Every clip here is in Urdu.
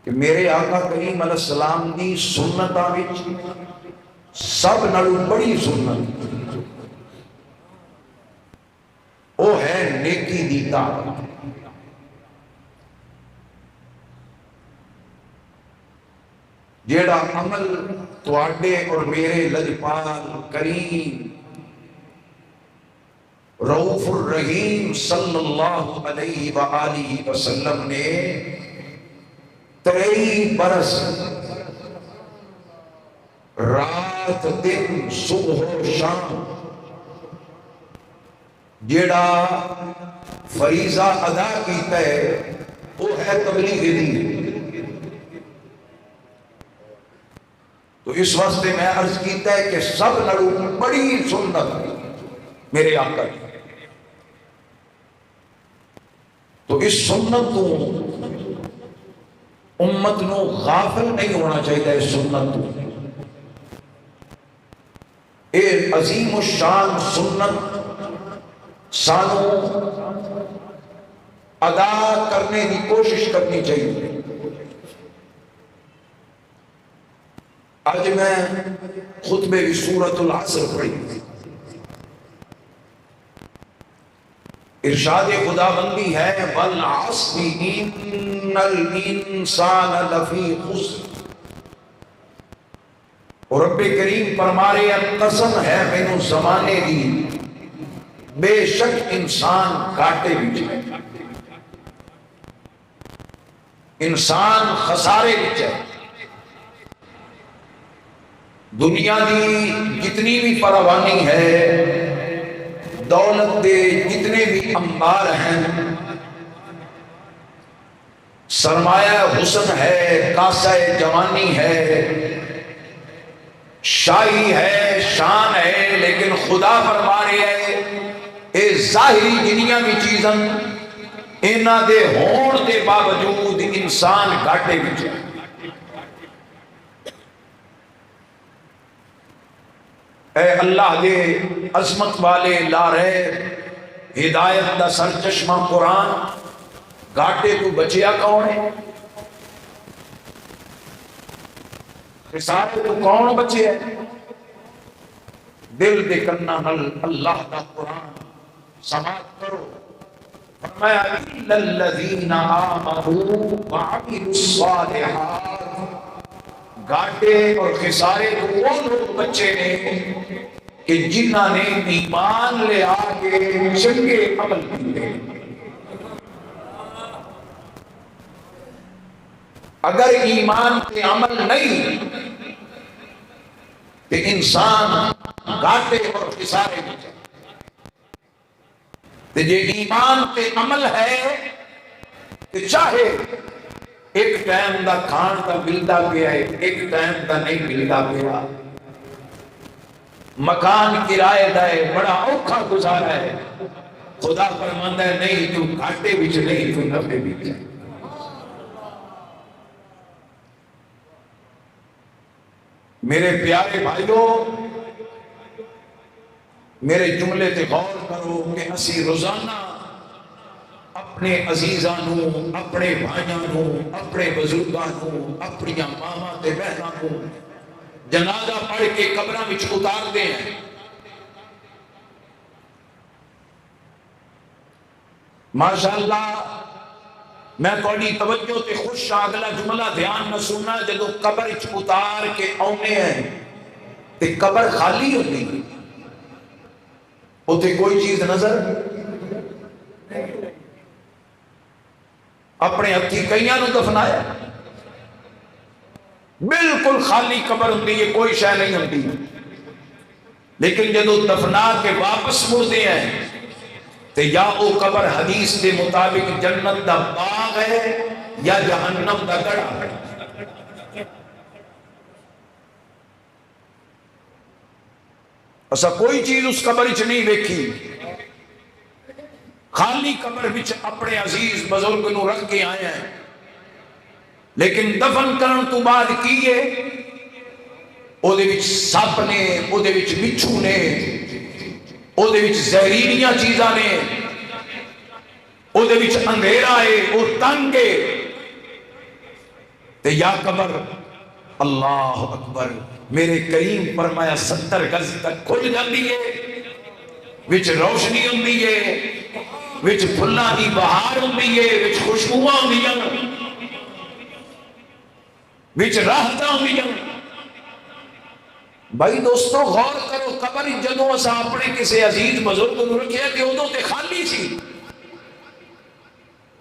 کہ میرے آقا کریم علیہ السلام دی سنتاں وچ سب نالوں بڑی سنت وہ ہے نیکی دی دعوت۔ جیڑا عمل تواڈے اور میرے لجپال کریم رؤوف الرحیم صلی اللہ علیہ وآلہ وسلم نے 23 برس رات دن صبح و شام جیڑا فریضہ ادا کیتا ہے وہ ہے تبلیغ دین۔ تو اس واسطے میں عرض کیتا ہے کہ سب نالوں بڑی سنت میرے آقا کی، تو اس سنت تو امت نو غافل نہیں ہونا چاہیے۔ اس سنت تو اے عظیم الشان سنت سانو ادا کرنے کی کوشش کرنی چاہیے۔ آج میں خطبے کی سورۃ العصر پڑھی، ارشاد خداوندی ہے والعصر ان الانسان لفی خسر، اور رب کریم فرما رہے ہیں قسم ہے مینوں زمانے دی بے شک انسان گھاٹے وچ ہے، انسان خسارے وچ ہے۔ دنیا دی جتنی بھی فراوانی ہے، دولت دے جتنے بھی انبار ہیں، سرمایہ حسن ہے، کاسہ جوانی ہے، شاہی ہے، شان ہے، لیکن خدا فرما رہے ہیں اے ظاہری جنیاں بھی چیزاں انہاں دے ہون دے باوجود انسان گھاٹے وچ ہے۔ اے اللہ دے عظمت والے لارے ہدایت دا سرچشمہ قرآن، گھاٹے تو بچیا کون ہے؟ خسارے تو کون بچے ہے؟ دل دے کنا نل اللہ دا قرآن سماعت کرو۔ فرمایا اِلَّا الَّذِينَ آمَنُوا وَعَمِلُوا الصَّالِحَاتِ، گھاٹے اور خسارے تو وہ لوگ بچے ہیں کہ جنہاں نے ایمان لے آگے چنگے عمل کیے۔ اگر ایمان کے عمل نہیں کہ انسان گھاٹے اور خسارے میں جائے، تو یہ ایمان کے عمل ہے کہ چاہے ایک ٹائم دا کھان دا ملدا پیا ہے، ایک ٹائم دا نہیں ملدا پیا، مکان کرائے دا ہے، بڑا اوکھا گزارا ہے، خدا فرماندا ہے نہیں تو گھاٹے وچ نہیں تو نفع وچ ہے۔ میرے پیارے بھائیوں، میرے جملے تے غور کرو کہ اسی روزانہ اپنے عزیزاں نو، اپنے بھائیاں نو، اپنے بزرگاں نو، اپنی ماما تے بہناں نو جنازہ پڑھ کے قبراں وچ اتار دے ہیں۔ ماشاءاللہ میں تھوڑی توجہ تے خوش اگلا جملہ دھیان نہ سننا، جدو قبر وچ اتار کے آنے ہیں تے قبر خالی ہوتی، اوتے کوئی چیز نظر اپنے ہتھی کئیاں نو دفنایا، بالکل خالی قبر ہوتی ہے، کوئی شے نہیں ہوتی، لیکن جدو دفنا کے واپس مڑتے ہیں تو یا او قبر حدیث کے مطابق جنت دا باغ ہے یا جہنم دا گڑھا ہے۔ ایسا کوئی چیز اس قبر وچ نہیں دیکھی، خالی قبر وچ اپنے عزیز بزرگ نو رکھ کے آئے ہیں، لیکن دفن کرن تو بعد کیے او دے وچ سپ نے، او دے وچ بچھو نے، او دے وچ زہریلیاں چیزاں نے، او دے وچ اندھیرا ہے، او تنگ ہے، تے یا قبر اللہ اکبر میرے کریم فرمایا 70 گز تک کھل جاندی ہے، وچ روشنی ہوندی ہے، وچ پھلاں دی بہار ہوندی ہے، وچ خوشبوواں ہوندیاں، وچ راحتاں ہوندیاں۔ بھائی دوستو غور کرو، قبر جدوں اساں اپنے کسی عزیز بزرگ نوں رکھیا تے ادوں تے خالی سی،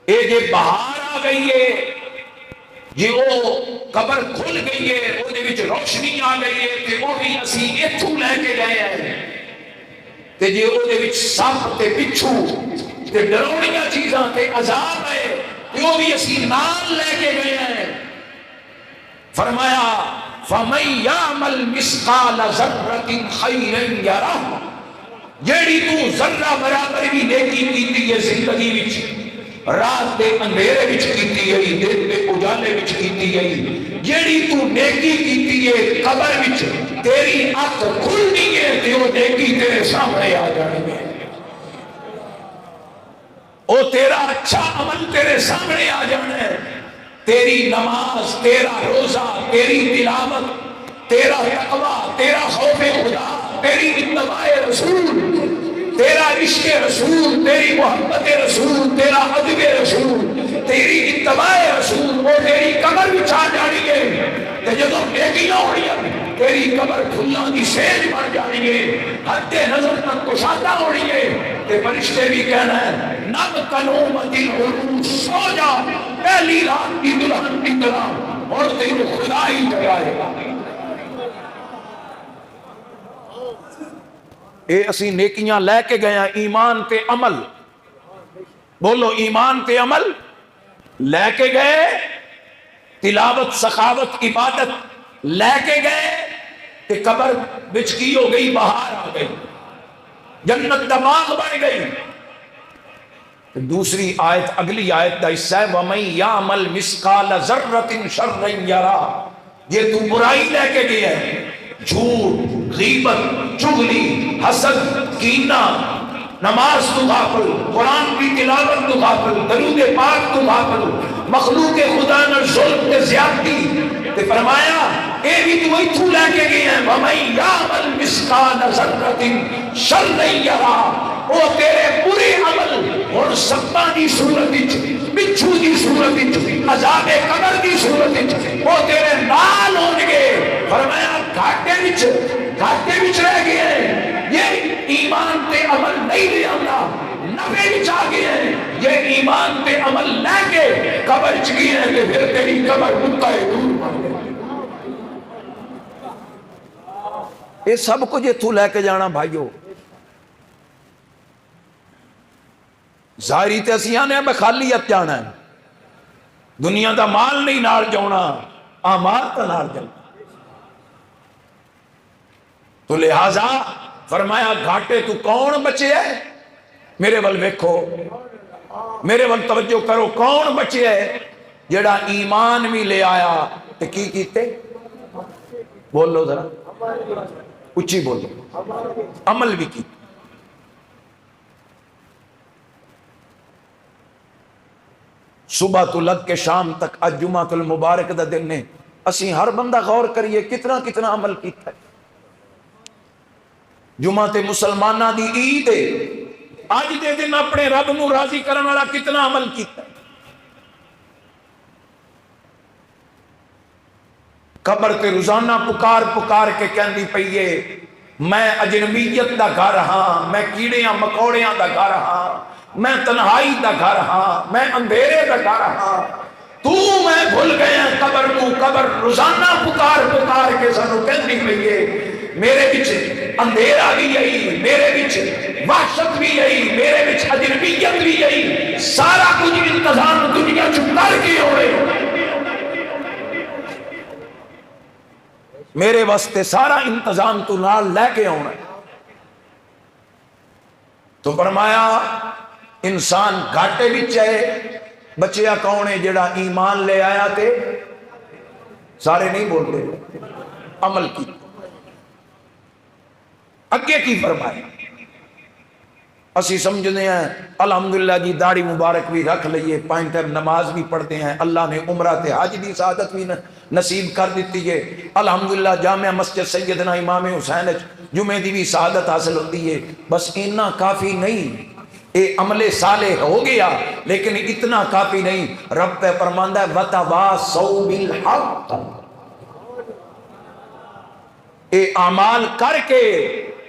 اے جے بہار آ گئی ہے، جی وہ قبر کھل گئی ہے، وہ دے وچ روشنی آ گئی ہے تے وہ بھی اسی ایتھوں لے کے گئے ہیں، تے جی وہ دے وچ سپ تے بچھو تے ڈراؤنیاں چیزاں تے عذاب ہے تے وہ بھی اسی نال لے کے گئے ہیں۔ فرمایا فَمَن يَعْمَلْ مِثْقَالَ ذَرَّةٍ خَيْرًا يَرَهُ، جیڑی تو ذرہ برابر بھی نیکی کیتی ہے زندگی وچ، رات دے اندھیرے وچ کیتی ہے، دن دے اجالے وچ کیتی ہے، جیڑی تو نیکی کیتی ہے قبر وچ تیری اکھ کھلنی ہے تے وہ نیکی تیرے سامنے آ جانی ہے، او تیرا اچھا عمل تیرے سامنے آ جانا ہے، تیری نماز، تیرا روزہ، تیری تلاوت، تیرا تقوی، تیرا خوف خدا، تیری اتباع رسول، تیرا عشق رسول، تیری محبت رسول، تیرا ادب رسول، تیری اتباع رسول، وہ تیری قبر بچ آ جانی ہے تے جدوں نیکیاں ہونیاں تیری قبر کھلاں دی سیج بن جانی ہے، حد نظر تک کشادہ ہونی ہے تے فرشتے بھی کہنا ہے نب کنومت العروس، سو جا پہلی رات کی دلہن کی طرح اور تیرے خدا ہی جگائے گا۔ اے اسی نیکیاں لے کے گئے ہیں، ایمان تے عمل، بولو ایمان تے عمل لے کے گئے، تلاوت سخاوت عبادت لے کے گئے کہ قبر بچ کی ہو گئی، بہار آ گئی، جنت دا باغ بن گئی۔ دوسری آیت اگلی آیت دا حصہ ہے وَمَن يَعْمَلْ مِثْقَالَ ذَرَّةٍ شَرًّا يَرَهُ، یہ تو برائی لے کے گیا ہے، جھوٹ، غیبت، چغلی، حسد، کینہ، نماز تو غافل، قرآن کی تلاوت تو غافل، درود پاک تو غافل، مخلوق خدا نہ ظلم تے زیادتی تے فرمایا اے بھی تو ایتھوں لے کے گئے ہیں وَمَن يَعْمَلْ مِثْقَالَ ذَرَّةٍ شَرًّا يَرَهُ، وہ تیرے برے عمل اور سپاں دی صورت وچ، بچھو دی صورت وچ، عذاب قبر دی صورت وچ وہ تیرے نال ہون گے۔ فرمایا گھاٹے وچ رہ گئے ہیں، یہ ایمان تے عمل نہیں لے آندا، نفع وچ آ گئے ہیں، یہ ایمان تے عمل لے کے قبر چ گئے ہیں تے پھر تیری قبر مقطع دور بن گئی۔ یہ سب کچھ اتھوں لے کے جانا بھائیو، ظاہری تے اسی آنے میں خالیت جانا ہے، دنیا دا مال نہیں نال جانا، اعمال تے نال جانا۔ تو لہذا فرمایا گھاٹے تو کون بچے ہے، میرے ول ویکھو، میرے ول توجہ کرو، کون بچے ہے جڑا ایمان بھی لے آیا تے کی کیتے، بولو ذرا اچھی بولو، عمل بھی کی۔ صبح تو لگ کے شام تک اج جمعہ المبارک دا دن نے، اسی ہر بندہ غور کریے کتنا کتنا عمل کیتا ہے۔ جمعہ تے مسلمانہ دی عید ہے، اج دے دن اپنے رب نو راضی کرن والا کتنا عمل کیتا ہے۔ قبر تے روزانہ پکار پکار کے کہندی پئیے میں اجنبیت دا گھر ہاں، میں کیڑیاں مکوڑیاں دا گھر ہاں، میں تنہائی دا گھر ہاں، میں اندھیرے دا گھر ہاں، تو میں بھول گئے ہیں قبر کو۔ قبر روزانہ پکار پکار کے سانو کہندی پئیے میرے وچ اندھیرا بھی آئی، میرے وچ وحشت بھی آئی، میرے وچ اجنبیت بھی آئی، سارا کچھ انتظام دنیا چ کر کے ہوئے، میرے واسطے سارا انتظام تو نال لے کے آنا۔ تو فرمایا انسان گھاٹے وچ ہے، بچیا کون ہے جڑا ایمان لے آیا تے سارے نہیں بولتے عمل کی۔ اگے کی فرمایا اسی سمجھتے ہیں الحمدللہ جی داڑھی مبارک بھی رکھ لئیے، 5 ٹائم نماز بھی پڑھتے ہیں، اللہ نے عمرہ تے حج دی سعادت بھی نصیب کر دیتی ہے، الحمدللہ جامع مسجد سیدنا امام حسین جمعے دی بھی سعادت حاصل ہوتی ہے، بس اتنا کافی نہیں، اے عمل صالح ہو گیا لیکن اتنا کافی نہیں۔ رب پہ فرماندا ہے وَتَوَاصَوْا بِالْحَقِّ، اے اعمال کر کے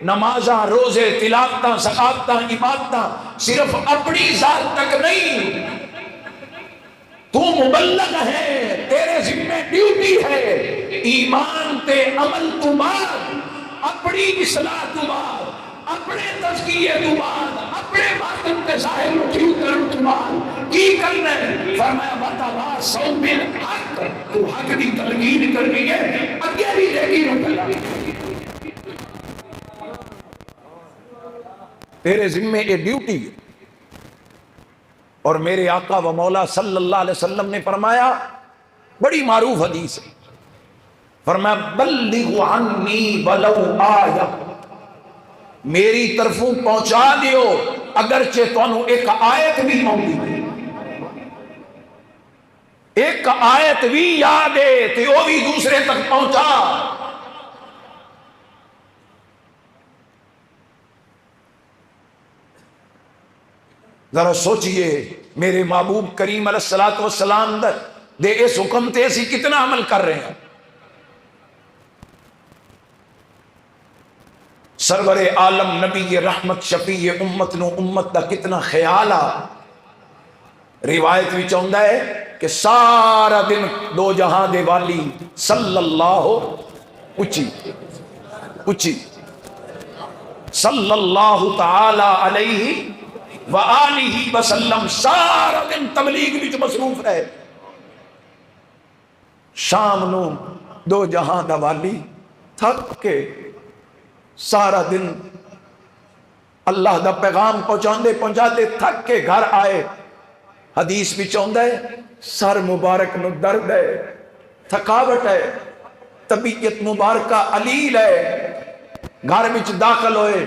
نمازاں، روزے، تلاوتاں، زکاتاں، عبادتاں صرف اپنی ذات تک نہیں، تو مبلغ ہے، تیرے ذمہ ڈیوٹی ہے، ایمان تے عمل تو بعد، اپنی اصلاح تو بعد، اپنے تزکیے تو بعد، اپنے باطن کے ظاہر کو ٹھیک کرنے تو بعد کی کرنا ہے؟ فرمایا وَتَوَاصَوْا بِالْحَقِّ، تو حق دی تلقین کرنی ہے، اگے بھی دیکھی رکھنا، تیرے ذمہ یہ ڈیوٹی ہے۔ اور میرے آقا و مولا صلی اللہ علیہ وسلم نے فرمایا، بڑی معروف حدیث ہے، فرمایا بلغ عنی ولو آیہ، میری طرفوں پہنچا دیو اگرچہ تانوں ایک آیت بھی موندی، ایک آیت بھی یاد ہے تو وہ بھی دوسرے تک پہنچا۔ ذرا سوچئے میرے محبوب کریم علیہ السلام دے اس حکم تے اسی کتنا عمل کر رہے ہیں۔ سرور عالم نبی رحمت شفیع امت نو امت دا کتنا خیال آ۔ روایت بھی چاہتا ہے کہ سارا دن دو جہاں دے والی صلی اللہ اچھی صلی اللہ تعالی علیہ وآلہ وسلم سارا دن تبلیغ وچ مصروف رہے، شام نو دو جہاں دا والی تھک کے سارا دن اللہ دا پیغام پہنچاتے تھک کے گھر آئے۔ حدیث بھی چاہتا ہے سر مبارک نو درد ہے، تھکاوٹ ہے، طبیعت مبارکہ علیل ہے، گھر وچ داخل ہوئے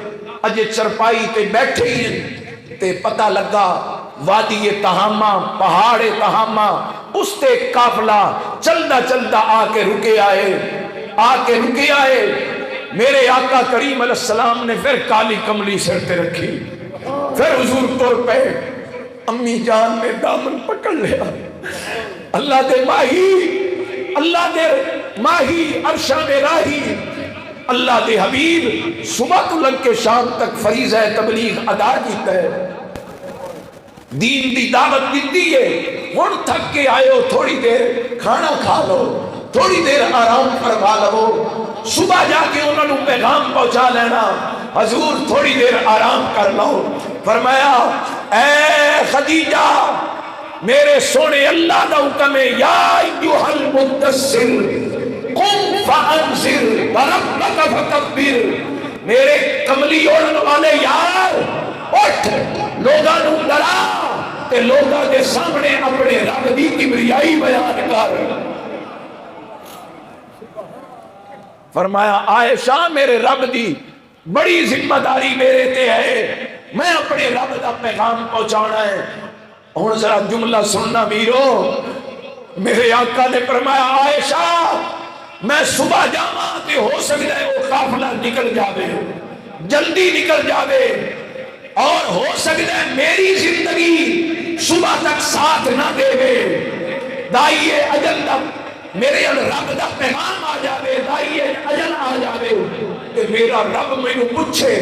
اجے چرپائی تے بیٹھے ہی تے پتہ لگا وادی تہامہ، پہاڑ تہامہ، اس تے قافلہ چلدا چلدا آ کے رکے آئے۔ میرے آقا کریم علیہ السلام نے پھر کالی کملی سر تے رکھی، پھر حضور طور پہ امی جان نے دامن پکڑ لیا، اللہ دے ماہی عرشہ میں راہی، اللہ دے حبیب صبح تو لگ کے شام تک فریضہ تبلیغ ادا کیتا ہے، دین دی دعوت دیتی ہے، ہن تھک کے آئے ہو تھوڑی دیر کھانا کھا لو، تھوڑی دیر آرام فرما لو، صبح جا کے انہوں نے پیغام پہنچا لینا، حضور تھوڑی دیر آرام کر لو۔ فرمایا اے خدیجہ میرے سونے اللہ دا حکم ہے یا ایھا المدثر قم فانذر وربک فکبر، میرے کملی اوڑھن والے یار اٹھ لوگاں نوں ڈرا تے لوگاں دے سامنے اپنے رب دی کبریائی بیان کر۔ فرمایا عائشہ میرے رب دی بڑی ذمہ داری میرے تے ہے، میں اپنے رب دا پیغام پہنچانا ہے۔ ہن ذرا جملہ سننا میرو، میرے آقا نے فرمایا عائشہ میں صبح جاواں تے ہو سکتا ہے وہ قافلہ نکل جاوے، جلدی نکل جاوے، اور ہو سکتا ہے میری زندگی صبح تک ساتھ نہ دے، دائیے اجل دا میرے رب دا پیغام آ جاوے، دائیے اجل آ جاوے کہ میرا رب مینوں پوچھے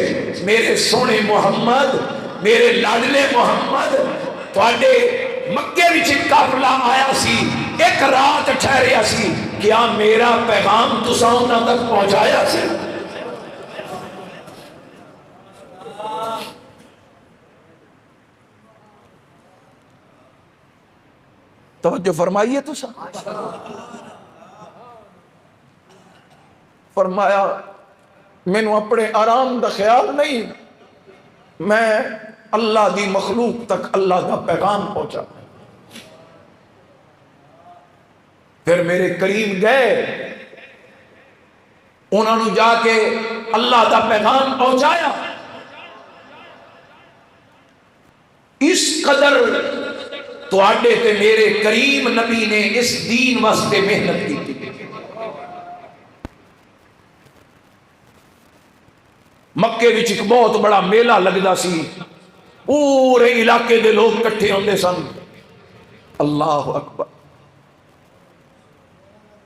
میرے سونے محمد، میرے لاڈلے محمد، تواڈے مکے وچ قافلہ آیا سی، ایک رات ٹھہریا سی، کیا میرا پیغام تساں انہاں تک پہنچایا سی؟ توجہ فرمائیے تو فرمایا مینوں اپنے آرام دا خیال نہیں، میں اللہ دی مخلوق تک اللہ دا پیغام پہنچا۔ پھر میرے کریم گئے، انہوں نے جا کے اللہ دا پیغام پہنچایا، قدر تواڈے تے میرے کریم نبی نے اس دین واسطے محنت کی. مکے وچ ایک بہت بڑا میلہ لگدا سی، پورے علاقے دے لوگ کٹھے ہوندے سن. اللہ اکبر.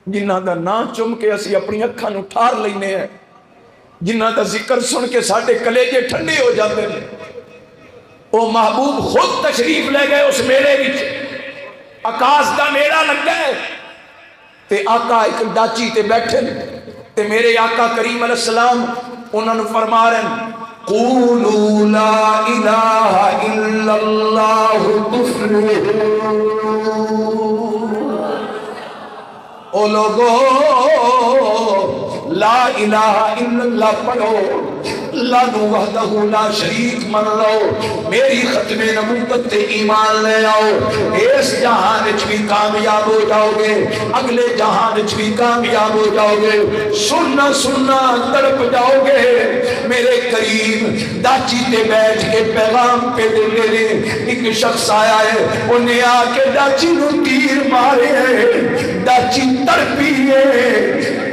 جنہاں دا نام چم کے اسی اپنی اکھاں نوں ٹھار لینے ہیں، جنہاں دا ذکر سن کے ساڈے کلیجے ٹھنڈے ہو جاندے ہیں، او محبوب خود تشریف لے گئے اس میلے وچ. آکاش دا میلہ لگ گئے تے آقا ایک ڈاچی تے بیٹھے تے میرے آقا کریم علیہ السلام انہوں نے فرما رہے ہیں قولوا لا الہ الا اللہ تفلحوا. او لوگو لا الہ الا اللہ پڑھو، اللہ نو وحدہ لا شریک من لو، میری ختم نبوت تے ایمان لے آؤ. اس جہان وچ بھی کامیاب ہو جاؤ گے، اگلے جہان وچ بھی کامیاب ہو جاؤ گے. سننا سننا تڑپ جاؤ گے. میرے قریب ڈاچی تے بیٹھ کے پیغام پہ دیتے نے. ایک شخص آیا ہے، انہیں آ کے ڈاچی نو تیر مارے ہیں، ڈاچی تڑپی ہے.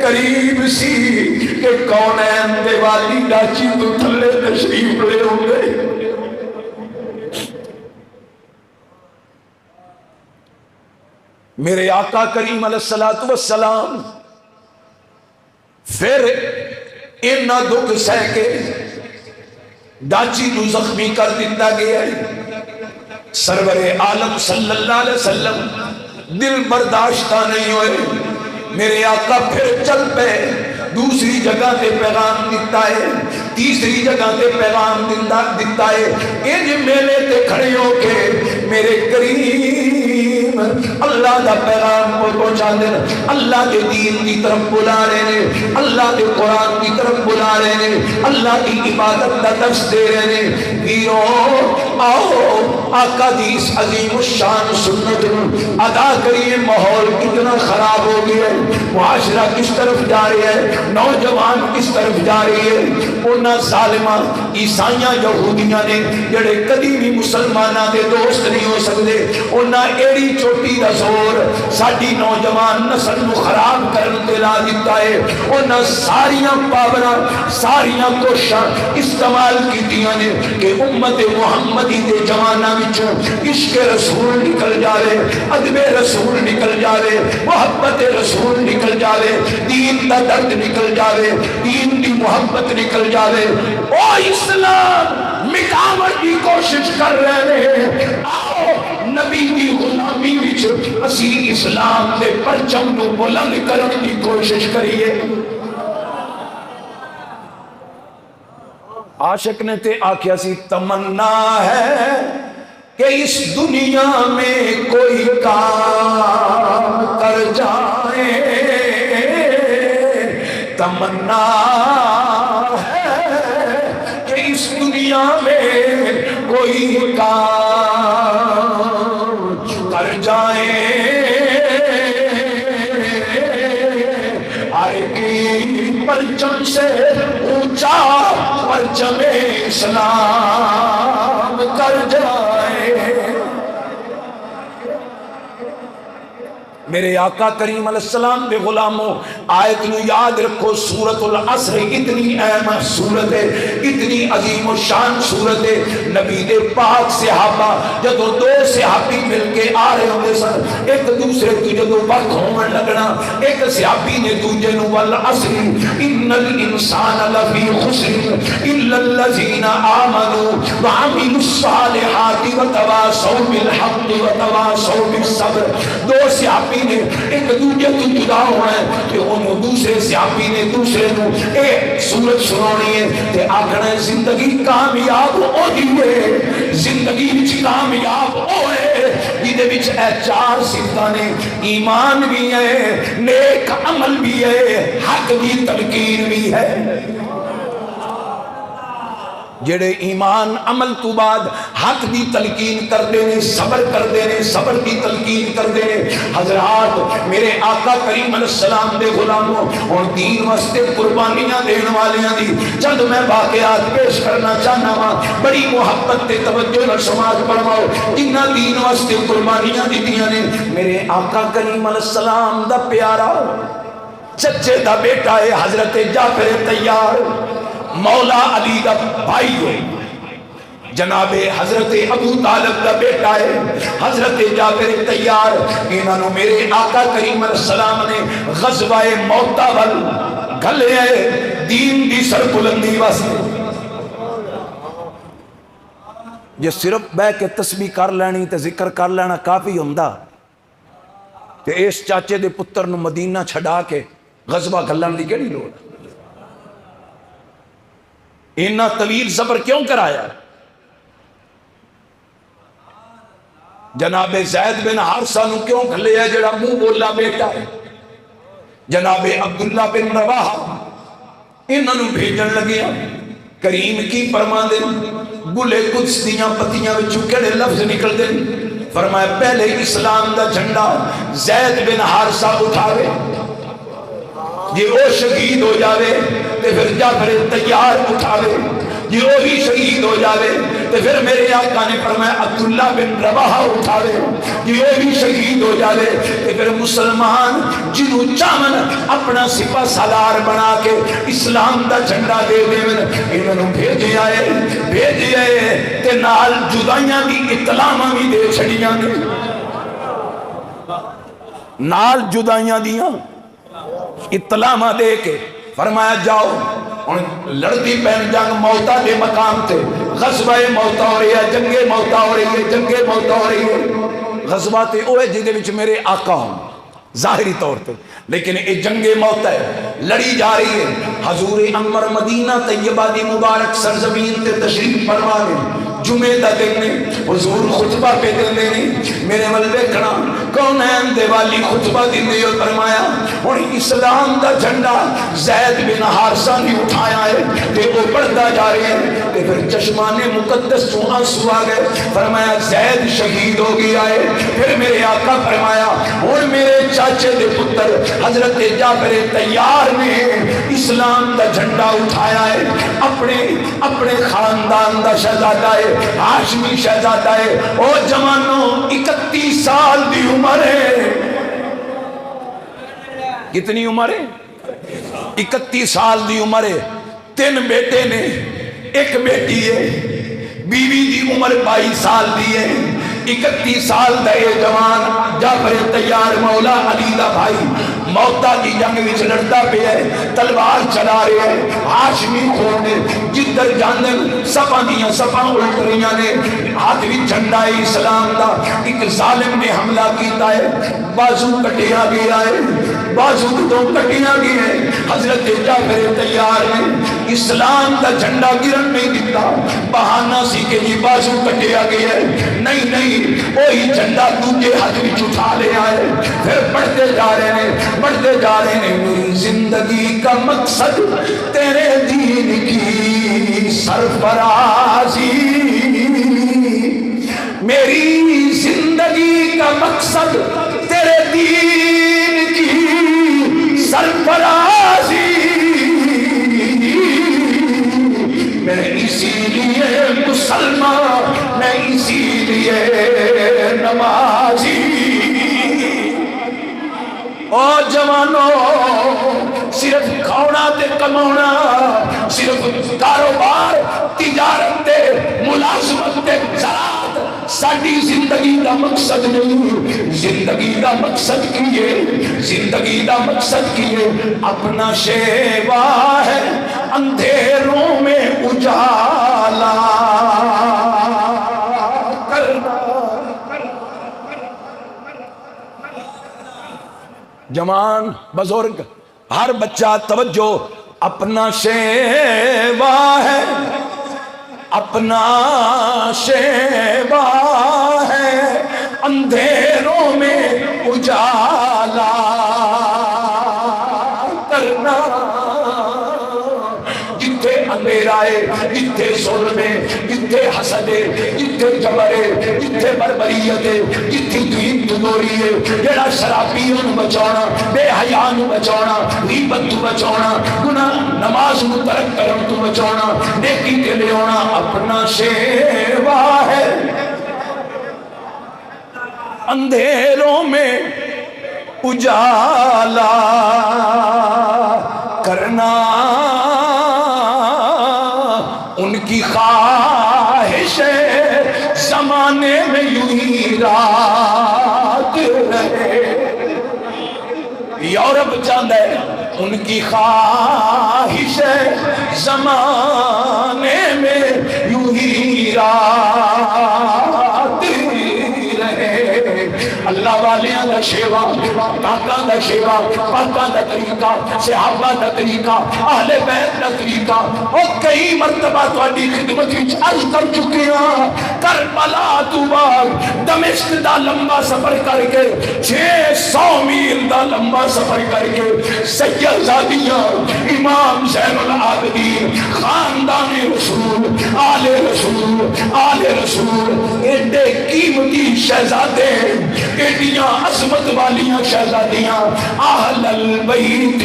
قریب سی کہ کون ہے دیوالی ڈاچی تو تھلے تشریف لے ہوں گے. میرے آقا کریم علیہ السلام پھر اتنا دکھ سہ کے ڈاچی نو زخمی کر دیتا گیا ہے. سرور عالم صلی اللہ علیہ وسلم دل برداشتہ نہیں ہوئے. میرے آقا پھر چل پے، دوسری جگہ تے پیغام دیتا ہے، تیسری جگہ تے پیغام دیتا ہے. انج میلے تے کھڑے ہو کے میرے کریم اللہ دا پیغام کو پہنچا دے. اللہ کے دین کی طرف بلا رہے ہیں، اللہ کے قرآن کی طرف بلا رہے ہیں، اللہ کی عبادت کا درس دے رہے ہیں. ویرو آؤ آقا دی اس عظیم الشان سنت ادا کریے. ماحول کتنا خراب ہو گیا ہے، معاشرہ کس طرف جا رہی ہے، نوجوان کس طرف جا رہی ہے. انہاں ظالماں عیسائیاں یہودیاں نے جڑے کدی بھی مسلماناں دے دوست نہیں ہو سکتے، انہاں ایڑی چوٹی دا زور ساڈی نوجوان نسل نو خراب کرن تے لا دتا ہے. انہاں ساریاں پاوراں ساریاں کوششاں استعمال کیتیاں نے کہ امت محمدی دے جواناں وچوں عشق رسول نکل جاوے، ادب رسول نکل جاوے، محبت رسول نکل جاوے، دین دا درد نکل جاوے، دین دی محبت نکل جاوے. او اسلام مٹاون کی کوشش کر رہے ہیں. آؤ نبی دی غلامی وچ اسی اسلام دے پرچم نو بلند کرن کی کوشش کریے. عاشق نے تے آکھیا سی تمنا ہے کہ اس دنیا میں کوئی کام کر جائے. تمنا ہے کہ اس دنیا میں کوئی کام کر جائے. ہر کی پرچم سے اونچا پرچم اسلام کر جائے. میرے آقا کریم علیہ السلام دے غلاموں آیت نو یاد رکھو. سورۃ العصر اتنی اہم سورت ہے، اتنی عظیم و شان سورت ہے. نبی دے پاک صحابہ جدو دو صحابی مل کے آ رہے ہوندے سن، ایک دوسرے تو جدو وقت ہون لگنا، ایک صحابی نے دوجے نو والعصر ان الانسان لفی خسر الا الذین آمنوا وعملوا الصالحات وتواصوا بالحق وتواصوا بالصبر. دو صحابی نے ایک دوجے تو جدا ہونا ہے کہ انہوں دوسرے صحابی نے دوسرے نو ایک سورت سنانی ہے تے آکھنا زندگی کامیاب ہو دیئے، زندگی وچ کامیاب ہوئے جدے وچ اے چار صفتاں نے، ایمان بھی ہے، نیک عمل بھی ہے، حق بھی تلقین بھی ہے. جڑے ایمان عمل تو بعد حق دی تلقین کردے نے، صبر کردے نے، صبر دی تلقین کردے نے۔ حضرات میرے آقا کریم علیہ السلام دے غلاموں اور دین واسطے قربانیاں دین والیاں دی چند میں واقعات پیش کرنا چاہنا وا، بڑی محبت تے توجہ نال سماعت فرماؤ۔ جنہاں دین واسطے قربانیاں دتیاں نے، میرے آقا کریم علیہ السلام دا پیارا چچے دا بیٹا ہے حضرت جعفر طیار، مولا علی دا بھائی ہے، جناب حضرت ابو طالب دا بیٹا ہے حضرت جعفر طیار۔ انہاں نو میرے آقا کریم علیہ السلام نے غزوہ موتا ول گھلے دین دی سربلندی واسطے۔ جے صرف بہ کے تسبیح کر لینی تے ذکر کر لینا کافی ہوندا تے اس چاچے دے پتر نو مدینہ چھڈا کے غزوہ گھلن دی کیڑی لوڑ؟ اتنا طویل صبر کیوں کرایا؟ جناب زید بن حارثہ نو کیوں گھلیا جڑا منہ بولا بیٹا ہے؟ جناب عبداللہ بن رواحہ انہاں نو بھیجن لگیا۔ کریم کی فرما دے گلے قدس دیاں پتیاں وچوں کیڑے لفظ نکل دے؟ فرمایا پہلے اسلام دا جھنڈا زید بن حارثہ اٹھاوے، جی وہ شہید ہو جاوے تے پھر جعفر طیار اٹھاوے، جی وہ بھی شہید ہو جاوے تے پھر میرے آقا نے فرمایا عبداللہ بن رواحہ اٹھاوے، جی وہ بھی شہید ہو جاوے تے پھر مسلمان جنہوں چاہن اپنا سپہ سالار بنا کے اسلام دا جھنڈا دے دے انہوں نے بھیجے آئے تے نال جدائیاں دی اطلاعاں بھی دے چھڑیاں نے، نال جدائیاں دیاں اطلاع دے کے فرمایا جاؤ لڑتی پہن جنگ موتا دے مقام تے، غزوہ موتا ہو رہی ہے، جنگ موتا ہو رہی ہے، جنگ موتا ہو رہی ہے۔ غزوہ تے اوہ جدے وچ میرے آقا ہوں ظاہری طور تے، لیکن یہ جنگ موتا ہے، لڑی جا رہی ہے۔ حضور انور مدینہ طیبہ دی مبارک سرزمین تے تشریف فرما دے، جمعہ دا دن نے حضور خطبہ پہ دن نے میرے ملبے کھڑا کونین دے والی خطبہ دن نے فرمایا اور اسلام دا جھنڈا زید بن حارثہ نے اٹھایا ہے تے وہ بڑھتا جا رہے ہیں تے پھر چشمان مقدس تو آنسو آ گئے۔ فرمایا زید شہید ہو گیا ہے۔ پھر میرے آقا فرمایا اور میرے چاچے دے پتر حضرت جعفر طیار نے اسلام دا جھنڈا اٹھایا ہے، اپنے خاندان دا شہزادہ ہے، ہاشمی شہزادہ ہے، اور جوانوں 31 سال دی عمر ہے۔ کتنی عمر ہے؟ 31 سال دی عمر ہے۔ 3 بیٹے نے، 1 بیٹی ہے، بیوی دی عمر 22 سال دی ہے۔ 31 سال دا یہ جوان جعفر طیار مولا علی دا بھائی موتا دی جنگ وچ لڑتا پہ ہے، تلوار چلا رہے ہیں، ہاشمی خون نے جدر جاندن سپاں دیاں سپاں الٹ رہیاں نے، ہاتھ بھی جھنڈا ہے اسلام دا۔ ایک ظالم نے حملہ کیتا ہے، بازو کٹیا گیا ہے، بازو تو کٹیا گیا ہے۔ حضرت جعفر طیار نے اسلام دا جھنڈا گرن نہیں دیتا، بہانہ سی کہ یہ بازو کٹیا گیا ہے، نہیں وہی جھنڈا دوجے ہاتھ میں اٹھا لے آئے، پھر بڑھتے جا رہے ہیں۔ میری زندگی کا مقصد تیرے دین کی سرفرازی، میری زندگی کا مقصد تیرے دین کی سرفرازی، میں اسی لیے مسلمان، میں اسی لیے نمازی۔ او جوانوں صرف کھونا تے کمانا، صرف کاروبار تجارت تے ملازمت تے زراعت ساڈی زندگی دا مقصد نہیں۔ زندگی دا مقصد کی ہے؟ زندگی دا مقصد کی ہے؟ اپنا شیوا ہے اندھیروں میں اجالا کرنا۔ جوان بزرگ ہر بچہ توجہ، اپنا شیوا ہے، اپنا شیوا ہے اندھیروں میں اجالا کرنا۔ جتھے دیر آئے جتھے ظلم ہے جتھے حسد ہے جتھے جبر ہے جتھے بربریت ہے جتھے دین تنوری ہے جڑا شرابیوں نو بچانا بے حیا نو بچانا غیبت تو بچانا گناہ نماز نو ترک کرن تو بچانا نیکی تے لے آنا اپنا شیوا ہے اندھیروں میں اجالا کرنا ان کی خواہش زمانے میں یوں ہی رات رہے یورپ چاند ہے ان کی خواہش زمانے میں یوں ہی رات رہے اللہ والیاں دا شیوا پاکاں دا شیوا پاکاں دا طریقہ صحابہ دا طریقہ اہل بیت دا طریقہ اور کئی مرتبہ تہاڈی خدمت وچ عرض کر چکے ہاں کربلا تو بعد دمشق دا لمبا سفر کر کے 600 میل دا لمبا سفر کر کے سیدزادیاں امام زین العابدین خاندان رسول آل رسول ایڈے قیمتی شہزادے ایڈیاں عظمت والیاں شہزادیاں اہل البیت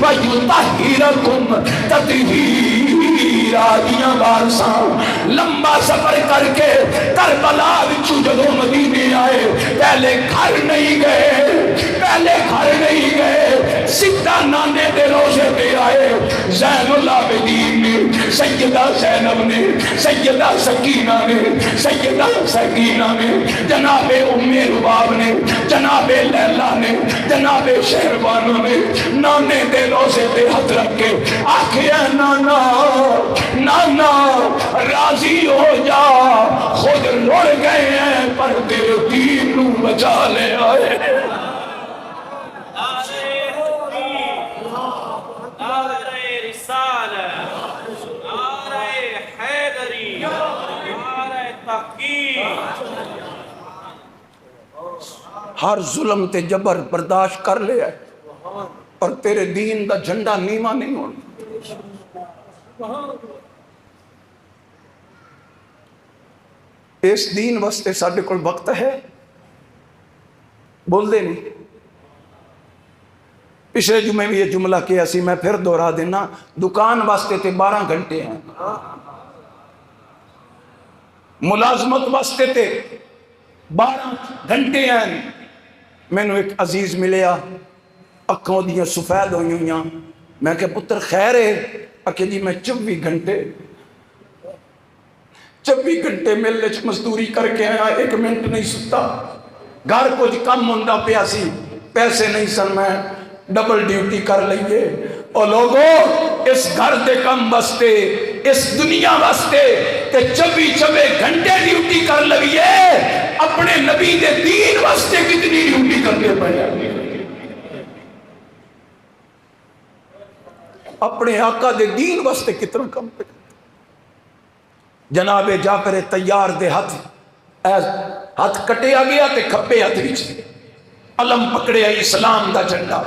ویطہرکم تطہیرا دیاں وارثاں لمبا سفر کر کے کربلا وچوں جدوں مدینے آئے پہلے گھر نہیں گئے سیدھا نانے دے روزے پہ آئے زین العابدین نے سیدہ زینب نے سیدہ سکینہ نے جناب ام رباب نے جناب لیلا نے جناب شہربانو نے نانے دے روزے پہ ہاتھ رکھ کے آکھیا نانا راضی ہو جا خود لڑ گئے ہیں پر تیرے دین نو بچا لے آئے ہر ظلم تے جبر برداشت کر لیا ہے اور تیرے دین دا جھنڈا نیما نہیں ہونا اس دین واسطے ساڈے کول وقت ہے بول دے نہیں پچھلے جمعے بھی یہ جملہ کیا سی میں پھر دوہرا دینا دکان واسطے تے 12 گھنٹے ہیں ملازمت واسطے تے 12 گھنٹے ہیں میں نے ایک عزیز ملیا اکھوں دیاں سفید ہوئی ہوئی میں کہ پتر خیر ہے اکھے جی میں 24 گھنٹے ملنے مزدوری کر کے آیا 1 منٹ نہیں ستا گھر کچھ کم ہوندا پیا سی پیسے نہیں سن میں ڈبل ڈیوٹی کر لئیے اور لوگوں اس گھر دے کم واسطے اس دنیا واسطے تے 24 گھنٹے ڈیوٹی کر لئیے اپنے نبی دے دین واسطے کتنی ڈیوٹی کرتے پڑے اپنے آقا دے دین واسطے کتنا کم پڑے جناب جعفر طیار دے ہاتھ کٹیا گیا تے کھپے ہاتھ وچ علم پکڑیا اسلام دا جھنڈا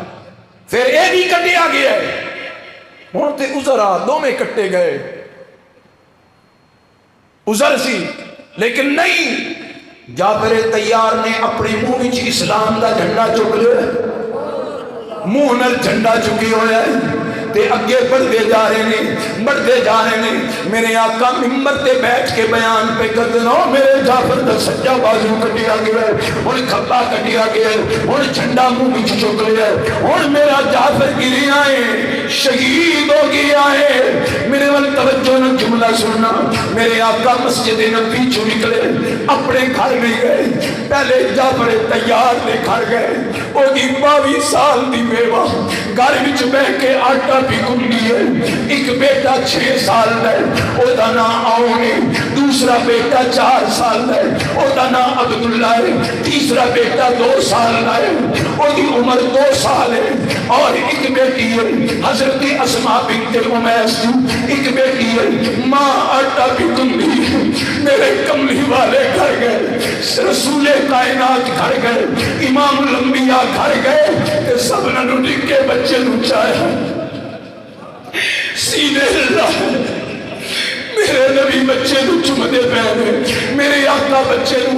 پھر اے بھی کٹیا گیا ہن تے عذرا دوویں کٹے گئے عذر سی لیکن نہیں جعفر طیار نے اپنے منہ وچ اسلام دا جھنڈا چک لیا منہ نال جھنڈا چکی ہویا ہے تے اگے بڑھتے جا رہے ہیں میرے آقا ممبر تے بیٹھ کے بیان پہ کرتے نو میرے جعفر دا سجا بازو کٹیا گیا ہے ہن کھبا کٹیا گیا ہے ہن جھنڈا منہ وچ چک لیا ہے ہن میرا جعفر گریا ہے شہید ہو گیا ہے میرے ول توجہ نہ جملہ سننا میرے آقا مسجد نبوی چوں نکلے اپنے گھر نہیں گئے پہلے جعفر طیار دے گھر گئے او دی 22 سال دی بیوہ گھر وچ بیٹھ کے آٹا بھی کنڈی ہے ایک بیٹا 6 سال ہے او دا نام آؤن ہے دوسرا بیٹا 4 سال ہے او دا نام عبداللہ ہے تیسرا بیٹا 2 سال ہے او دی عمر 2 سال ہے اور ایک بیٹی ہے حضرت اسماء بنت امیس ایک بیٹی ہے ماں آٹا بھی کنڈی میرے کملی والے گھر گئے رسول کائنات گھر گئے امام الانبیاء گھر گئے کہ سب نے نکے بچے نو چاہے سینے اللہ میرے نبی بچے نو چمدے پے، میرے آقا بچے نو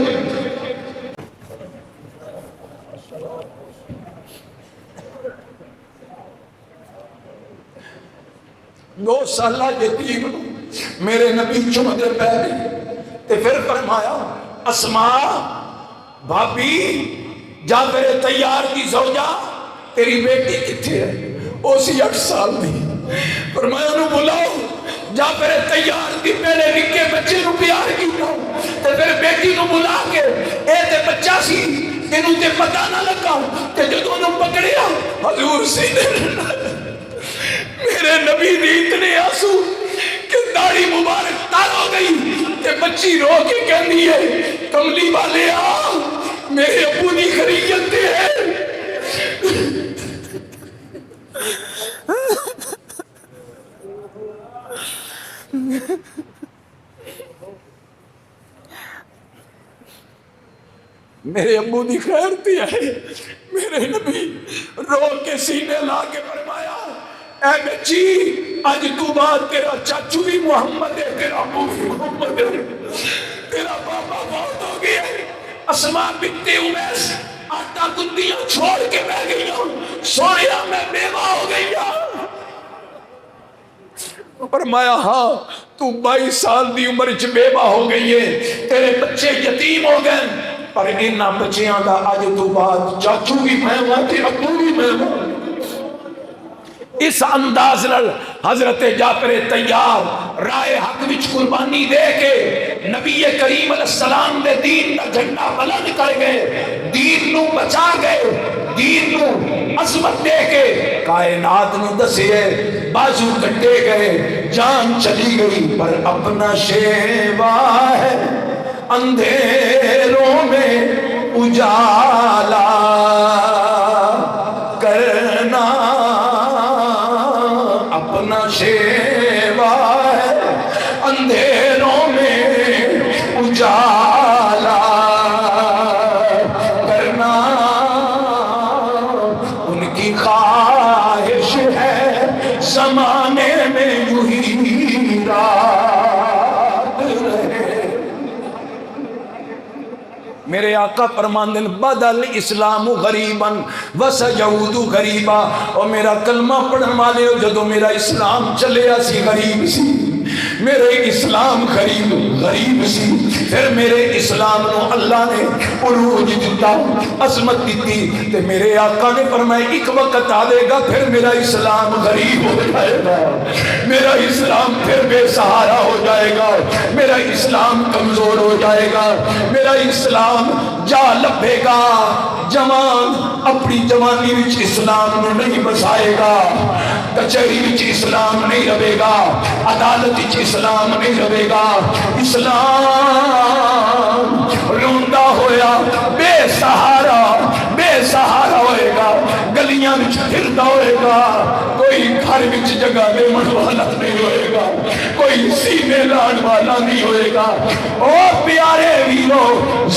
دو سالہ یتیم میرے نبی چمدے پے تے پھر فرمایا اسماء بھابی جابر تیار کی زوجہ تیری بیٹی کتھے ہے؟ اسی 8 سال دی فرمایا انہوں بلاؤ جابر تیار کی پہلے نکے بچے نو پیار کی تے پھر بیٹی نو بلا کے اے تے بچہ سی انہوں تے پتہ نہ لگا کہ جدو انہوں پکڑیا حضور سیدھے میرے نبی دی اتنے آنسو کہ داڑھی مبارک تار ہو گئی کہ بچی رو کے کہنی ہے کملی والے آ میرے ابو دی خریت دے ہے۔ میرے ابو دی خیر دیا ہے۔ میرے نبی رو کے سینے لا کے فرمایا اے بچی آج تو بعد تیرا چاچو بھی محمد ہے، تیرا ابو بھی محمد ہے، تیرا بابا موت ہو گیا ہے۔ اسماء بنت امیس آٹا گندیاں چھوڑ کے بہ گئی ہوں، سوڑیا میں بیوہ ہو گئی ہوں۔ فرمایا ہاں تو 22 سال دی عمر چ بیوہ ہو گئی ہے، تیرے بچے یتیم ہو گئے، پر انہاں بچیاں دا آج تو بعد چاچو بھی میں ہوں تے ابو بھی میں ہوں۔ اس انداز نال حضرت جعفر تیار رائے حق وچ قربانی دے کے نبی کریم علیہ السلام دے دین دا جھنڈا بلند کر گئے، دین نو بچا گئے، دین نو عظمت دے کے کائنات نو دسے، بازو کٹے گئے، جان چلی گئی، پر اپنا شیوا ہے اندھیروں میں اجالا کرنا، اپنا شیوا ہے اندھیروں میں اجالا کرنا، ان کی خواہش ہے زمانے میں یوں ہی رات رہے۔ میرے آقا فرماندن بدل اسلام غریباً وسیعود غریبا، اور میرا کلمہ پڑھن والے ہو جدو میرا اسلام چلے اسی غریب سی، میرے اسلام غریب سی، پھر میرے اسلام نو اللہ نے عروج دیتا، عظمت دیتی، تے میرے آقا نے فرمایا ایک وقت آئے گا پھر میرا اسلام غریب ہو جائے گا، میرا اسلام پھر بے سہارا ہو جائے گا، میرا اسلام کمزور ہو جائے گا، میرا اسلام جا لبے گا، جوان اپنی جوانی وچ اسلام نو نہیں بسائے گا، کچہری وچ اسلام نہیں رہے گا، عدالت وچ اسلام نہیں رہے گا، اسلام روندا ہویا بے سہارا ہوئے گا، گلیاں وچ پھردا ہوئے گا، کوئی گھر وچ جگہ دیون والا نہیں ہوئے گا، کوئی سینے لان والا نہیں ہوئے گا۔ او پیارے ویرو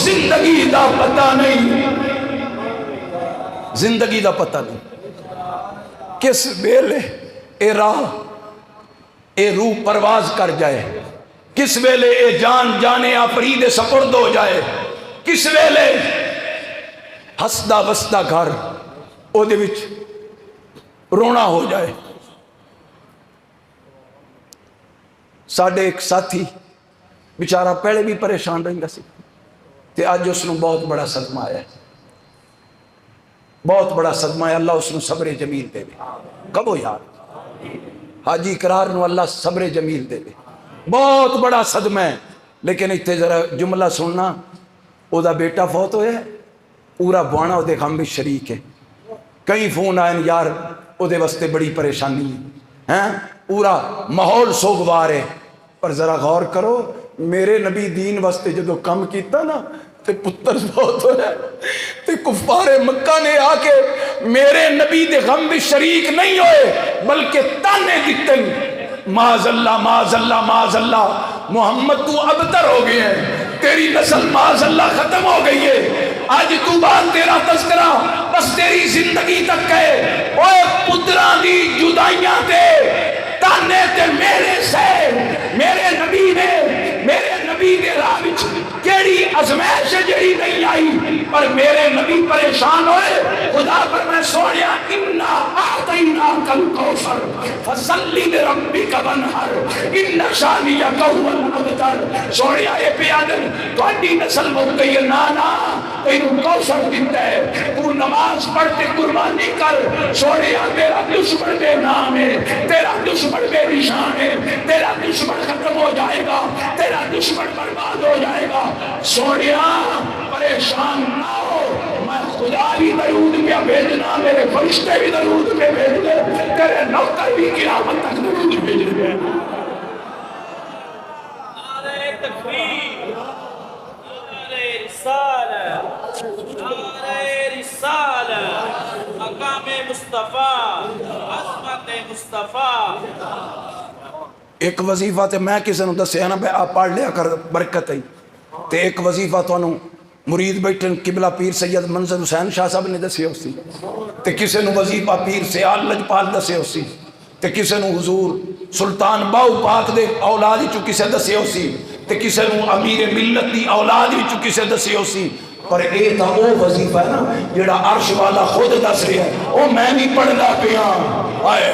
زندگی دا پتہ نہیں، زندگی دا پتہ نہیں کس ویلے اے راہ اے روح پرواز کر جائے، کس ویلے اے جان جانے آفرید سپرد ہو جائے، کس ویلے ہسدا وسدا گھر او دے وچ رونا ہو جائے۔ ساڑھے ایک ساتھی بیچارہ پہلے بھی پریشان رہنگا سی تے آج اس نے بہت بڑا صدمہ آیا ہے، بہت بڑا صدمہ ہے، اللہ اس نے صبر جمیل دے دے، کبو یار حاجی قرار نو اللہ صبر جمیل دے دے، بہت بڑا صدمہ ہے۔ لیکن اتنے ذرا جملہ سننا، او دا بیٹا فوت ہویا ہے، پورا بوانا او دے غم بھی شریک ہے، کئی فون آئے یار او دے واسطے بڑی پریشانی ہے، پورا ماحول سوگوار ہے، پر ذرا غور کرو میرے نبی دین واسطے جدو کم کیتا نا تے پتر بہت ہویا تے کفار مکہ نے آ کے میرے نبی دے غم بھی شریک نہیں ہوئے بلکہ تانے دیتے، معاذ اللہ معاذ اللہ معاذ اللہ، محمد تو ابتر ہو گئے ہیں، تیری نسل معاذ اللہ ختم ہو گئی ہے، آج تو بعد تیرا تذکرہ بس تیری زندگی تک ہے، اوے پتران دی جدائیاں تے تانے تے میرے سے، میرے نبی ازمائش جڑی نہیں آئی پر میرے نبی پریشان ہوئے. خدا پر میں سوڑیا اِنَّا أَعْطَيْنَاكَ الْكَوْثَرَ فَصَلِّ لِرَبِّكَ وَانْحَرْ إِنَّ شَانِئَكَ هُوَ الْأَبْتَرُ. سوڑیا اے پیادن تو اڈی نسل مک گئی ہے. نانا تینوں کوثر دیتا ہے, تو نماز پڑھتے قربانی کر. سوڑیا تیرا دشمن بے نام ہے, تیرا دشمن بے نشان ہے, تیرا دشمن ختم ہو جائے گا, تیرا دشمن برباد ہو جائے گا. سوڑیا پریشان نہ ہو, میں خدا بھی درود پہ بھیجنا, میرے فرشتے بھی درود پہ بھیج دے, تیرے نوکر بھی قیامت تک درود بھیج دے. نعرہ تکبیر, نعرہ رسالت, نعرہ رسالت, مقام مصطفیٰ, عظمت مصطفیٰ. ایک وظیفہ تے میں کسی نے دسیا نا, آپ پڑھ لیا کر برکت ہے. تے ایک وظیفہ تو مرید بیٹھن قبلہ پیر سید منظر حسین شاہ صاحب نے دسے ہو سی, تے کسی نے وظیفہ پیر سیال لجپال دسے ہو سی, تے کسی نے حضور سلطان باؤ پاک دے اولاد ہی چکی سے دسے ہو سی, تے کسی نے امیر ملت دی اولاد ہی چکی سے دسے ہو سی. پر اے تا او وظیفہ ہے نا جڑا عرش والا خود دس رہا ہے, او میں بھی پڑھنا پیا. آئے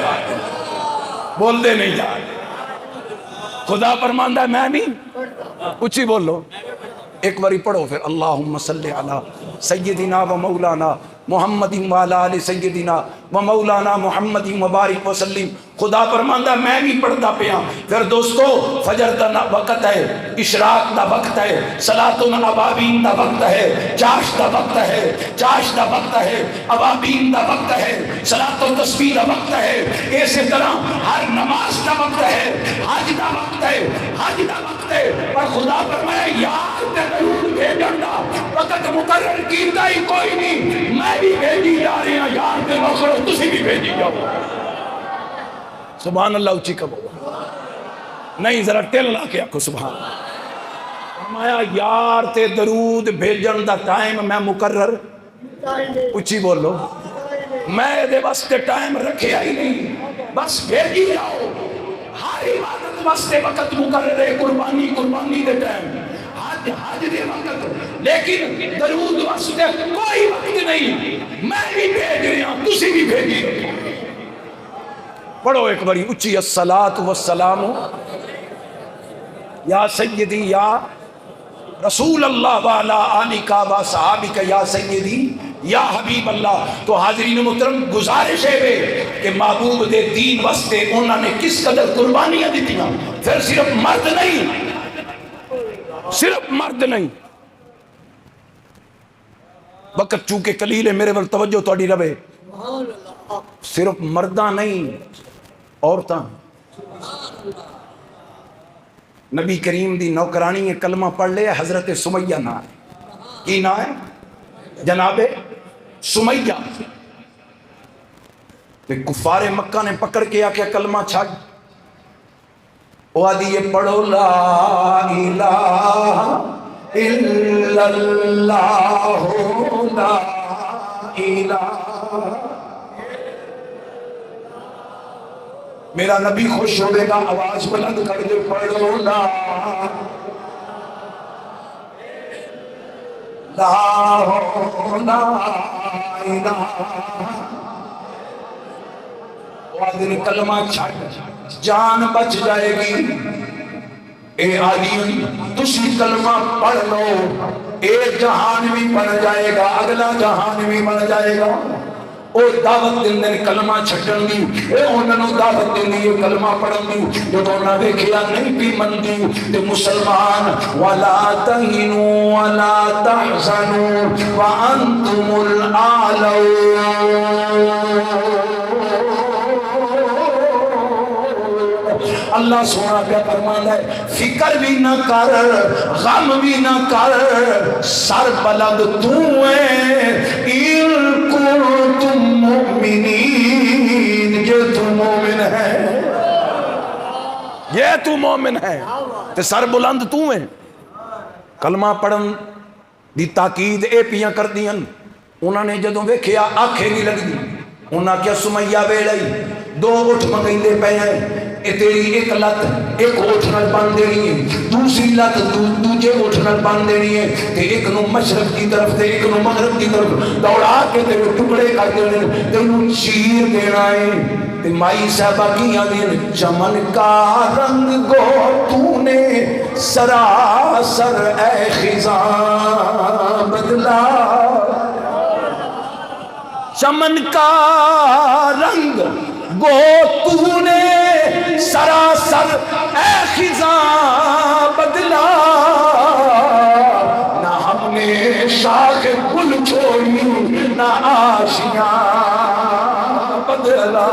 بول دے نہیں جا, خدا فرماندا ہے میں نہیں, اچھی بولو. ایک باری پڑھو پھر اللہم صلی علی سیدنا و مولانا محمد وعلی آل سیدنا و مولانا محمد مبارک وسلم. خدا فرماندا میں بھی پڑھتا پیا. پھر دوستو فجر دا وقت ہے, اشراق دا وقت ہے, صلاۃ الابابین دا وقت ہے, چاش دا وقت ہے, چاش دا وقت ہے, ابابین دا وقت ہے, صلاۃ التسبیح دا وقت ہے. اسی طرح ہر نماز دا وقت ہے, حج دا وقت ہے, حج دا وقت ہے. پر خدا فرمایا یار تے درود بھیجن دا وقت مقرر کیتا ہی کوئی نہیں, میں بھی بھیجی جا رہی ہوں. یار تے نوکرو تسی بھی بھیجی جاؤ. سبحان اللہ اچھی کبو نہیں, ذرا ٹل لا کے آکھو سبحان اللہ. فرمایا یار تے درود بھیجن دا ٹائم میں مقرر, اچھی بولو, میں دے واسطے ٹائم رکھے ہی نہیں, بس بھیجی جاؤ. ہر عبادت واسطے وقت مقرر ہے, قربانی قربانی دے ٹائم, حج حج دے وقت, لیکن درود واسطے کوئی وقت نہیں. میں بھی بھیج رہا ہوں, تسی بھی بھیجی. پڑھو ایک بڑی اچھی, الصلاۃ والسلام یا سیدی یا رسول اللہ والا آلکا و صحابک یا سیدی یا حبیب اللہ. تو حاضرین محترم گزارش ہے کہ محبوب دے دین واسطے انہوں نے کس قدر قربانیاں دیتی ہیں. پھر صرف مرد نہیں, صرف مرد نہیں, وقت چونکہ قلیل ہے میرے ول توجہ توڑی رہے, صرف مردہ نہیں عورتاں. نبی کریم دی نوکرانی کلمہ پڑھ لے حضرت سمیہ نام, کی نام ہے جناب سمیہ. کفار مکہ نے پکڑ کے آ کے کلمہ چھاڑ, وہ آدھی یہ پڑھو لا الہ الا اللہ لا الہ. میرا نبی خوش ہوئے گا, آواز بلند کر دے پڑھو لا لا الہ. وہ کلمہ چھڑ جان بچ جائے گی. اے آدمی تسی کلمہ پڑھ لو, اے جہان بھی بن جائے گا, اگلا جہان بھی بن جائے گا. او دعوت دن کلمہ چھٹن دی, اے انہوں دعوت دن دی کلمہ پڑھن دی. جب انہوں نے کیا نہیں بھی من دی تو مسلمان وَلَا تَهِنُوا وَلَا تَحْزَنُوا وَأَنْتُمُ الْأَعْلَوْنَ. اللہ سونا پہ فرماتا ہے فکر بھی نہ کر, غم بھی نہ کر, سر بلند تو ہے ان کنتم مؤمنین. یہ تو مومن ہے, یہ تو مومن ہے, تے سر بلند تو ہے. کلمہ پڑھن دی تاکید اے پیاں کر دیاں. انہوں نے جدوں ویکھیا آنکھیں نہیں لگ دی, انہاں کیا سمیہ ویلئی دو اٹھ منگیندے پے ہیں، اے تیری ایک لت ایک اٹھ نال بن دینی ہے، دوسری لت دوجے اٹھ نال بن دینی ہے، تے ایک نو مشرق کی طرف تے ایک نو مغرب کی طرف دوڑا کے تے ٹکڑے کر دینے، تینوں چیر دینا ہے۔ تے مائی صاحبہ کیاں دین چمن کا رنگ گو تو نے سراسر اے خزاں بدلا، چمن کا رنگ گو تو نے سراسر اے خزاں بدلا، نہ ہم نے شاخ گل چھوڑی نہ آشیاں بدلا۔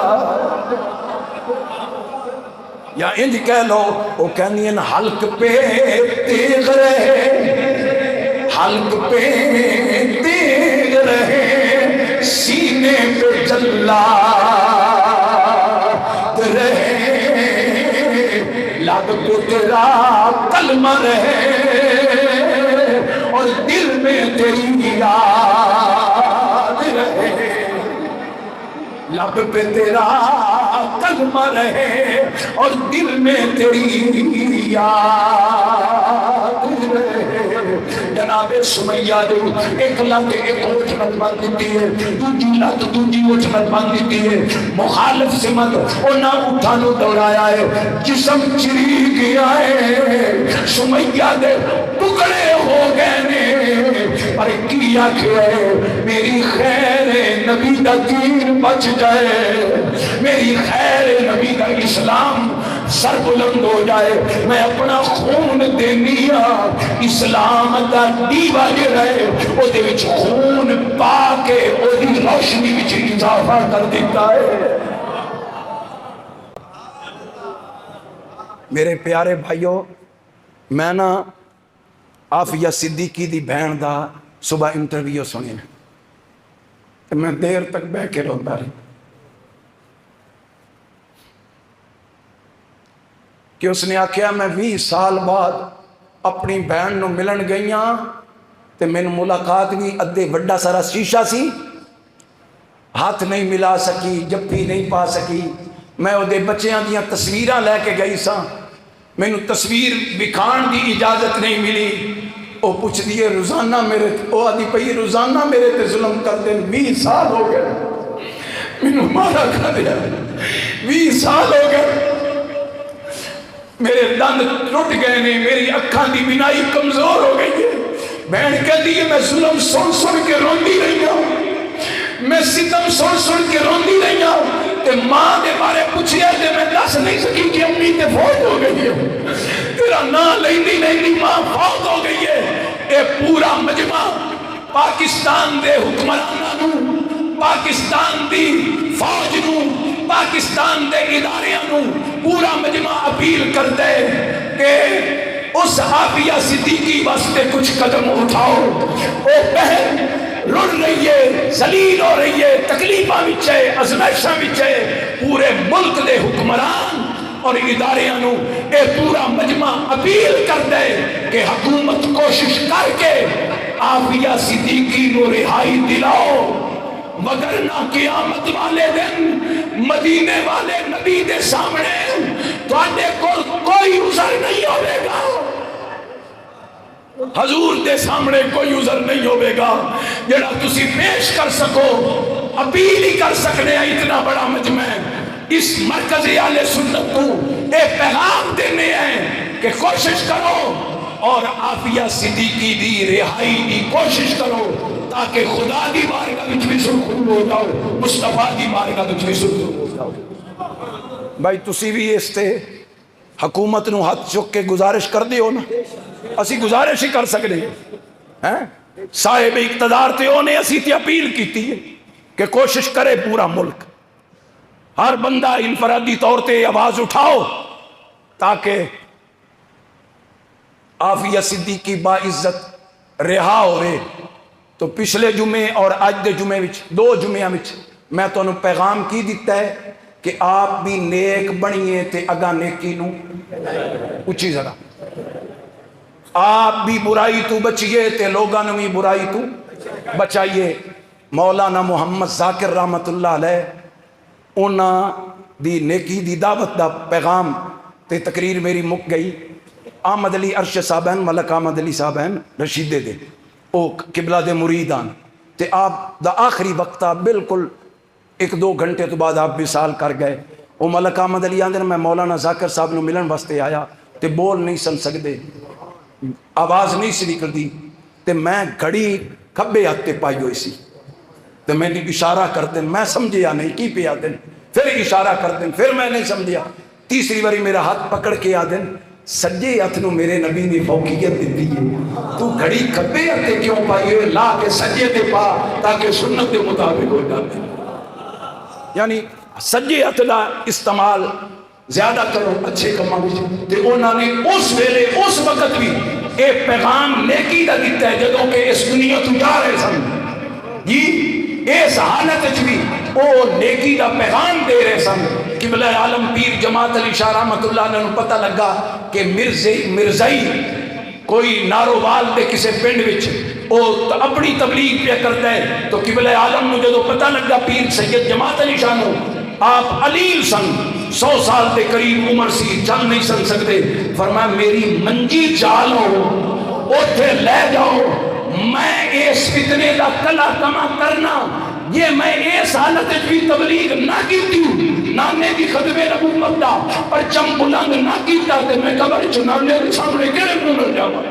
یا انج کہہ لو وہ کہنی ہیں حلق پہ تیغ رہے، حلق پہ تیغ رہے، سینے پہ جلاد رہے، لب پہ تیرا کلمہ رہے، اور دل میں تیری یاد رہے، لب پہ تیرا کلمہ رہے اور دل میں تیری یاد رہے۔ جناب سمیہ دے ایک لت ایک اٹھ نال بن دیتی ہے، دوجی لت دوجی اٹھ نال بن دیتی ہے، مخالف سمت انہاں اٹھاں نو دوڑایا ہے، جسم چری گیا ہے، سمیہ دے ٹکڑے ہو گئے نے، پر کیا کہ میری خیر نبی دا دین بچ جائے، میری خیر نبی دا اسلام سر بلند ہو جائے، میں اپنا خون دینی ہاں، اسلام دا دیوا جڑا ہے او دے وچ خون پا کے او دی روشنی وچ اضافہ کر دیتا ہے۔ میرے پیارے بھائیو، میں نا عافیہ صدیقی دی بہن دا صبح انٹرویو سنیا، میں دیر تک بہ کے روندا رہا کہ اس نے آکھیا میں 20 سال بعد اپنی بہن نو ملن گئیاں تے میں ملاقات بھی ادھے وڈا سارا شیشہ سی، ہاتھ نہیں ملا سکی، جپی نہیں پا سکی، میں وہ دے بچیاں دیاں تصویراں لے کے گئی ساں، میں نو تصویر بکھان دی اجازت نہیں ملی، وہ پوچھ دیئے روزانہ میرے وہ آدھی پئی روزانہ میرے تے ظلم کر دیں، 20 سال ہو گئے میں نو مارا کر دیا، 20 سال ہو گئے، میرے دند ٹوٹ گئے نے، میری اکھاں دی بینائی کمزور ہو گئی ہے، بہن کہتی ہے میں ظلم سن سن کے روندی رہی ہوں، میں ستم سن سن کے روندی رہی ہوں، تے ماں دے بارے پوچھیا تے میں دس نہیں سکی کہ امی تے فوت ہو گئی ہے، تیرا نا لیندی لیندی ماں فوت ہو گئی ہے۔ اے پورا مجمع پاکستان دے حکمراناں نو، پاکستان دی فوج نو، پاکستان دے اداریاں نو پورا مجمع اپیل کر دے کہ اس عافیہ صدیقی واسطے کچھ قدم اٹھاؤ، او بہن رڑ رہی ہے، ذلیل ہو رہی ہے، تکلیفاں وچ ہے، ازمائشاں وچ ہے، پورے ملک دے حکمران اور اداریاں نو اے پورا مجمع اپیل کر دے کہ حکومت کوشش کر کے عافیہ صدیقی نو رہائی دلاؤ، وگرنہ قیامت والے دن مدینے والے نبی دے سامنے تواڈے کول کوئی عذر نہیں ہوے گا، حضور دے سامنے کوئی عذر نہیں ہوے گا جڑا تسی پیش کر سکو، اپیل ہی کر سکنے ہیں۔ اتنا بڑا مجمع اس مرکز اہل سنت کو اے پیغام دینے ہیں کہ کوشش کرو اور عافیہ صدیقی دی رہائی دی کوشش کرو تاکہ خدا دی بارگاہ وچ بھی سرخرو ہو جاؤ، مصطفیٰ دی بارگاہ وچ بھی سرخرو ہو جاؤ۔ بھائی تسی بھی اس تے حکومت نو ہاتھ چک کے گزارش کر دیو نا، اسی گزارش ہی کر سکتے ہیں، صاحب اقتدار تے اونے اسی تے اپیل کیتی ہے کہ کوشش کرے پورا ملک، ہر بندہ انفرادی طور تے آواز اٹھاؤ تاکہ عافیہ صدیقی باعزت رہا ہوئے۔ تو پچھلے جمعے اور آج دے جمعے وچ 2 جمعے وچ میں تو انہوں پیغام کی دیتا ہے کہ آپ بھی نیک بنیے تے اگا نیکی نو اچھی ذرا، آپ بھی برائی تو بچیے تے لوگاں نو بھی برائی تو بچائیے۔ مولانا محمد ذاکر رحمت اللہ علیہ انہاں دی نیکی دی دعوت دا پیغام تے تقریر میری مک گئی. احمد علی عرش صاحب ہیں، ملک احمد علی صاحب ہیں رشیدے دے، او قبلہ دے مریدان تے آپ دا آخری وقتہ بالکل 1-2 گھنٹے تو بعد آپ وصال کر گئے. وہ ملک احمد علی آندے میں مولانا ذاکر صاحب نو ملن واسطے آیا تے بول نہیں سن سکدے، آواز نہیں سی نکلدی تے میں گھڑی کھبے ہاتھ تے پائی ہوئی سی تے میں نے اشارہ کر دیں، میں سمجھیا نہیں کی پہ آدن، پھر اشارہ کر دیں، پھر میں نہیں سمجھیا، تیسری باری میرا ہاتھ پکڑ کے آدن سجے ہاتھ نو میرے نبی نے فوقیت دیتی ہے، تو گھڑی کھبے ہاتھ تے کیوں پائی ہوئے، لا کے سجے تے پا تاکہ سنت کے مطابق ہو جاتے. یعنی سجے ہاتھ دا استعمال زیادہ کرو اچھے کماں وچ. تے انہوں نے اس ویلے اس وقت بھی ایک پیغام نیکی دا دیتا ہے جدوں کہ اس دنیا تو جا رہے سن جی، اس حالت وچ بھی او نیکی دا پیغام دے رہے سن. قبلہ عالم پیر جماعت علی شاہ رحمۃ اللہ نے پتہ لگا کہ مرزائی کوئی نارووال دے کسے پنڈ وچ او اپنی تبلیغ پہ کرتا ہے، تو قبلہ عالم نو جدو پتہ لگا پیر سید جماعت علی شاہ نو، آپ علیل سن، 100 سال دے قریب عمر سی، چل نہیں سن سکتے، فرمایا میری منجی چالو اوتھے لے جاؤ، میں اس فتنے دا کلا کما کرنا، یہ میں اس حالت بھی تبلیغ نہ کیتی نانے دی خدمے نبوت دا پرچم بلند نہ کیتا تے میں قبر چنانے دے سامنے کیڑے منہ جاواں.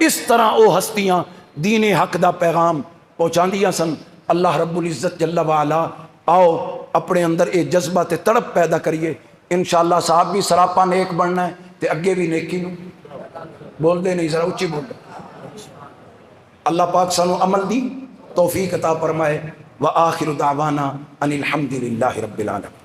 اس طرح او ہستیاں دین حق دا پیغام پہنچاندیاں سن. اللہ رب العزت جل وعلا آؤ اپنے اندر اے جذبہ تے تڑپ پیدا کریے. انشاءاللہ صاحب بھی سراپا نیک بننا ہے تے اگے بھی نیکی نو بول دے نہیں، ذرا اچھی بول دے. اللہ پاک سانو عمل دی توفیق عطا فرمائے. وآخر دعوانا ان الحمد للہ رب العالمین.